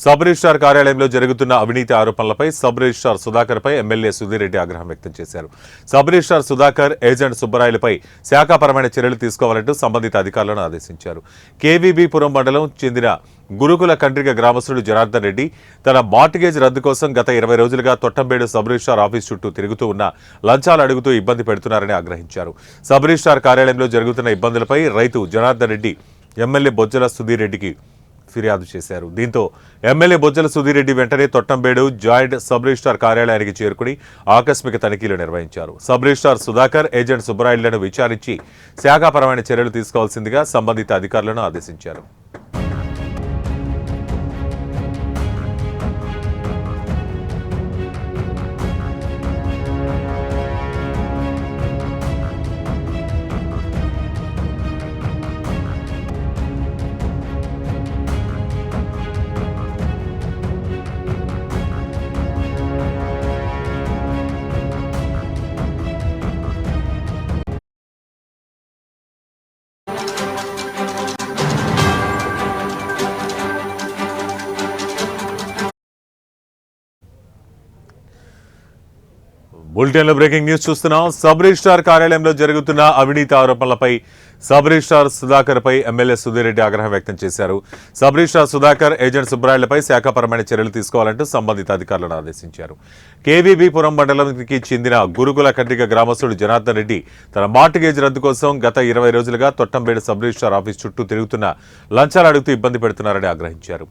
Sub registrar కార్యాలయంలో జరుగుతున్న అవినీతి ఆరోపణలపై సబ్ రిజిస్ట్రార్ సుధాకర్పై ఎమ్మెల్యే సుధీర్ రెడ్డి ఆగ్రహం వ్యక్తం చేశారు. సబ్ రిజిస్ట్రార్ సుధాకర్, ఏజెంట్ సుబ్బరాయలపై శాఖాపరమైన చర్యలు తీసుకోవాలంటూ సంబంధిత అధికారులను ఆదేశించారు. కేవీబీపురం మండలం చెందిన గురుకుల కండ్రిక గ్రామస్తుడు జనార్దన్ రెడ్డి తన మార్టిగేజ్ రద్దు కోసం గత 20 రోజులుగా తొట్టంబేడు సబ్ రిజిస్ట్రార్ ఆఫీస్ చుట్టూ తిరుగుతూ ఉన్న లంచాలు అడుగుతూ ఇబ్బంది పెడుతున్నారని ఆగ్రహించారు. సబ్ రిజిస్ట్రార్ కార్యాలయంలో జరుగుతున్న ఇబ్బందులపై రైతు జనార్దన్ రెడ్డి ఎమ్మెల్యే బొజ్జల సుధీర్ రెడ్డికి ఫిర్యాదు చేశారు. దీంతో ఎమ్మెల్యే బొజ్జల సుధీర్ రెడ్డి వెంటనే తొట్టంబేడు జాయింట్ సబ్ రిజిస్ట్రార్ కార్యాలయానికి చేరుకుని ఆకస్మిక తనిఖీలు నిర్వహించారు. సబ్ రిజిస్ట్రార్ సుధాకర్, ఏజెంట్ సుబ్బరాయలను విచారించి శాఖాపరమైన చర్యలు తీసుకోవాల్సిందిగా సంబంధిత అధికారులను ఆదేశించారు. బులెటిన్లో బ్రేకింగ్ న్యూస్ చూస్తున్నాం. సబ్ రిజిస్ట్రార్ కార్యాలయంలో జరుగుతున్న అవినీతి ఆరోపణలపై సబ్ రిజిస్ట్రార్ సుధాకర్పై ఎమ్మెల్యే సుధీర్ రెడ్డి ఆగ్రహం వ్యక్తం చేశారు. సబ్ రిజిస్ట్రార్ సుధాకర్, ఏజెంట్ సుబ్బరాయలపై శాఖాపరమైన చర్యలు తీసుకోవాలంటూ సంబంధిత అధికారులను ఆదేశించారు. కేవీబీపురం మండలానికి చెందిన గురుకుల కండ్రిక గ్రామస్తుడు జనార్దన్ రెడ్డి తన మార్టిగేజ్ రద్దు కోసం గత 20 రోజులుగా తొట్టంబేడు సబ్ రిజిస్ట్రార్ ఆఫీస్ చుట్టూ తిరుగుతున్న లంచాలు అడుగుతూ ఇబ్బంది పెడుతున్నారని ఆగ్రహించారు.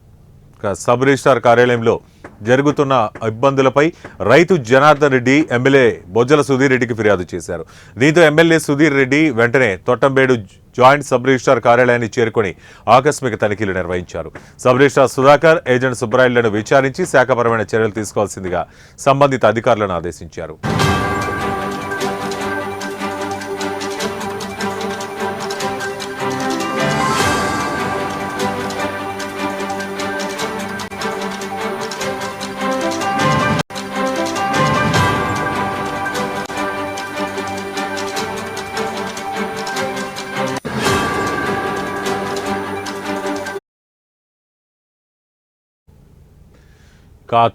సబ్ రిజిస్ట్రార్ కార్యాలయంలో జరుగుతున్న ఇబ్బందులపై రైతు జనార్దన్ రెడ్డి ఎమ్మెల్యే బొజ్జల సుధీర్ రెడ్డికి ఫిర్యాదు చేశారు. దీంతో ఎమ్మెల్యే సుధీర్ రెడ్డి వెంటనే తొట్టంబేడు జాయింట్ సబ్ రిజిస్ట్రార్ కార్యాలయాన్ని చేరుకుని ఆకస్మిక తనిఖీలు నిర్వహించారు. సబ్ రిజిస్ట్రార్ సుధాకర్, ఏజెంట్ సుబ్బరాయలను విచారించి శాఖాపరమైన చర్యలు తీసుకోవాల్సిందిగా సంబంధిత అధికారులను ఆదేశించారు.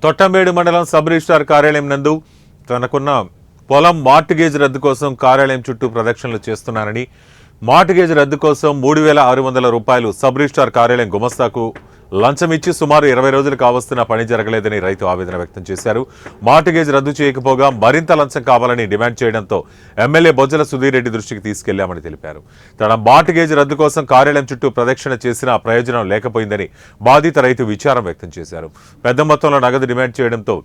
తొట్టంబేడు మండలం సబ్ రిజిస్ట్రార్ కార్యాలయం నందు తనకున్న పొలం మార్టిగేజ్ రద్దు కోసం కార్యాలయం చుట్టూ ప్రదక్షిణలు చేస్తున్నానని, మార్టిగేజ్ రద్దు కోసం 3,600 రూపాయలు సబ్ రిజిస్ట్రార్ కార్యాలయం గుమస్తాకు లంచం ఇచ్చి సుమారు 20 రోజులు కావస్తున్న పని జరగలేదని రైతు ఆవేదన వ్యక్తం చేశారు. మార్టిగేజ్ రద్దు చేయకపోగా మరింత లంచం కావాలని డిమాండ్ చేయడంతో ఎమ్మెల్యే బొజ్జల సుధీర్ రెడ్డి దృష్టికి తీసుకెళ్లామని తెలిపారు. తన మార్టిగేజ్ రద్దు కోసం కార్యాలయం చుట్టూ ప్రదక్షిణ చేసినా ప్రయోజనం లేకపోయిందని బాధిత రైతు విచారం వ్యక్తం చేశారు. పెద్ద మొత్తంలో నగదు డిమాండ్ చేయడంతో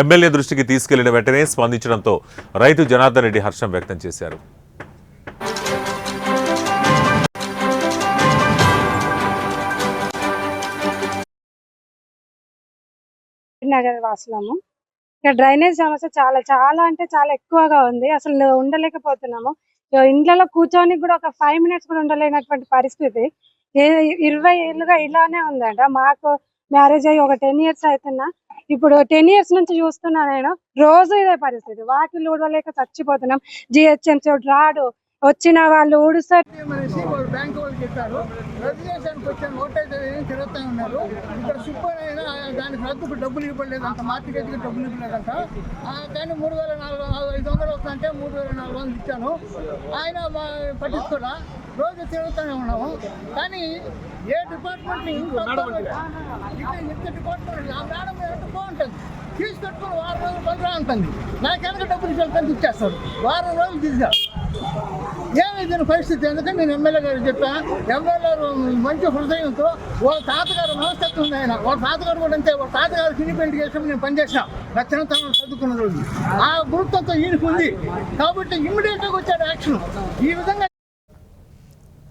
ఎమ్మెల్యే దృష్టికి తీసుకెళ్లిన వెంటనే స్పందించడంతో రైతు జనార్దన్ రెడ్డి హర్షం వ్యక్తం చేశారు. నగర వాసులము. ఇక్కడ డ్రైనేజ్ సమస్య చాలా అంటే చాలా ఎక్కువగా ఉంది. అసలు ఉండలేకపోతున్నాము. ఇండ్లలో కూర్చొని కూడా ఒక 5 మినిట్స్ కూడా ఉండలేనటువంటి పరిస్థితి 20 ఏళ్ళుగా ఇలానే ఉందంట. మాకు మ్యారేజ్ అయ్యి ఒక 10 ఇయర్స్ అవుతున్నా. ఇప్పుడు 10 ఇయర్స్ నుంచి చూస్తున్నా నేను. రోజు ఇదే పరిస్థితి. వాకిలు ఊడలేక చచ్చిపోతున్నాం. జిహెచ్ఎంసీ రాడు, వచ్చిన వాళ్ళు ఊడుస్తారు. బ్యాంకు వాళ్ళు చెప్పారు రెగ్యులేషన్కి వచ్చాను, ఓటేజ్ తిరుగుతూ ఉన్నారు. ఇక్కడ సూపర్ అయినా దానికి రద్దుకు డబ్బులు ఇవ్వలేదంట, మార్కెట్కి డబ్బులు ఇవ్వలేదంట. కానీ 3,500 వస్తుందంటే 3,400 ఇచ్చాను. ఆయన పట్టించుకోరా, రోజు తిరుగుతూనే ఉన్నాము. కానీ ఏ డిపార్ట్మెంట్ ఇంత డిపార్ట్మెంట్ ఆ మేడం ఎంత బాగుంటుంది, ఫీజు కట్టుకుని 6 రోజులు 10 ఉంటుంది. నాకెనక డబ్బులు ఇచ్చేస్తాను, ఇచ్చేస్తారు. 6 రోజులు తీసారు. ఏమి దీని పరిస్థితి? ఎందుకంటే నేను ఎమ్మెల్యే గారు చెప్పా. ఎమ్మెల్యే మంచి హృదయంతో వాళ్ళ తాతగారు మనస్తత్వం ఉంది. ఆయన వాళ్ళ తాతగారు కూడా అంతే. వాళ్ళ తాతగారు ఇండిపెండెంట్ చేసినప్పుడు నేను పనిచేసిన రచనతనం చదువుకున్న రోజు ఆ గురుత్వంతో ఈయనకు ఉంది. కాబట్టి ఇమ్మీడియట్గా వచ్చాడు యాక్షన్. ఈ విధంగా